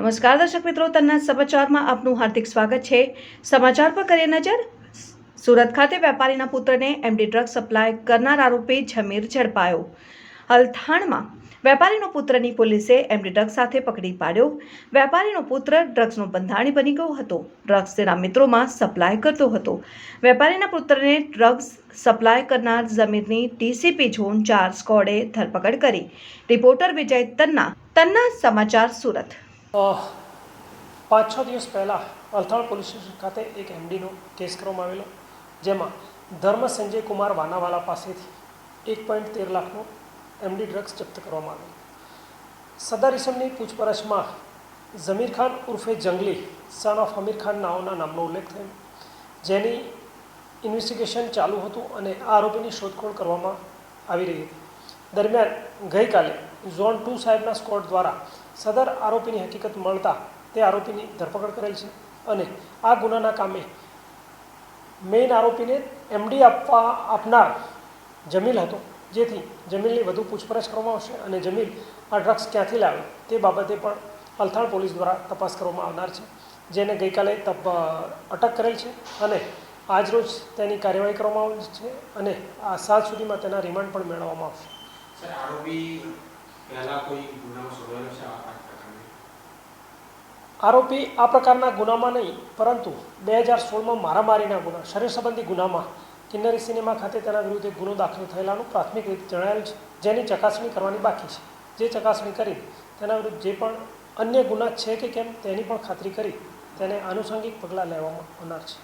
નમસ્કાર દર્શક મિત્રો, તન્ના સમાચારમાં આપનું હાર્દિક સ્વાગત છે। સમાચાર પર કરીએ નજર। સુરત ખાતે વેપારીના પુત્રને એમડી ડ્રગ્સ સપ્લાય કરનાર આરોપી જમીર ઝડપાયો। અલથાણમાં વેપારીનો પુત્રની પોલીસે એમડી ડ્રગ્સ સાથે પકડી પાડ્યો। વેપારીનો પુત્ર ડ્રગ્સનો બંધાણી બની ગયો હતો। ડ્રગ્સ તેના મિત્રોમાં સપ્લાય કરતો હતો। વેપારીના પુત્રને ડ્રગ્સ સપ્લાય કરનાર જમીરની ડીસીપી ઝોન 4 સ્કોડે ધરપકડ કરી। રિપોર્ટર વિજય તન્ના સમાચાર સુરત। 5-6 દિવસ પહેલાં અલથાણ પોલીસ સ્ટેશન ખાતે એક એમડીનો કેસ કરવામાં આવેલો, જેમાં ધર્મ સંજય કુમાર વાનાવાલા પાસેથી 1.13 લાખનો એમડી ડ્રગ્સ જપ્ત કરવામાં આવેલો। સદર ઇસમની પૂછપરછમાં ઝમીર ખાન ઉર્ફે જંગલી સન ઓફ અમીર ખાન નામનો ઉલ્લેખ થયો, જેની ઇન્વેસ્ટિગેશન ચાલુ હતું અને આ આરોપીની શોધખોળ કરવામાં આવી રહી હતી। દરમિયાન ગઈકાલે ઝોન 2 સાહેબના સ્કોડ દ્વારા સદર આરોપીની હકીકત મળતા તે આરોપીની ધરપકડ કરેલ છે અને આ ગુનાના કામે મેઇન આરોપીને એમડી આપનાર જમીલ હતો, જેથી જમીલની વધુ પૂછપરછ કરવામાં આવશે અને જમીલ આ ડ્રગ્સ ક્યાંથી લાવે તે બાબતે પણ અલથાણ પોલીસ દ્વારા તપાસ કરવામાં આવનાર છે, જેને ગઈકાલે અટક કરેલ છે અને આજરોજ તેની કાર્યવાહી કરવામાં આવી છે અને આ સાંજ સુધીમાં તેના રિમાન્ડ પણ મેળવવામાં આવશે। સર, આરોપી પહેલા કોઈ ગુનામાં સંડોવાયેલો છે? આરોપી આ પ્રકારના ગુનામાં નહીં, પરંતુ 2016માં મારામારીના ગુના, શરીર સંબંધી ગુનામાં કિન્નરી સિનેમા ખાતે તેના વિરુદ્ધ ગુનો દાખલ થયેલાનું પ્રાથમિક રીતે જણાવેલ છે, જેની ચકાસણી કરવાની બાકી છે। જે ચકાસણી કરી તેના વિરુદ્ધ જે પણ અન્ય ગુના છે કે કેમ તેની પણ ખાતરી કરી તેને આનુષંગિક પગલાં લેવામાં આવનાર છે।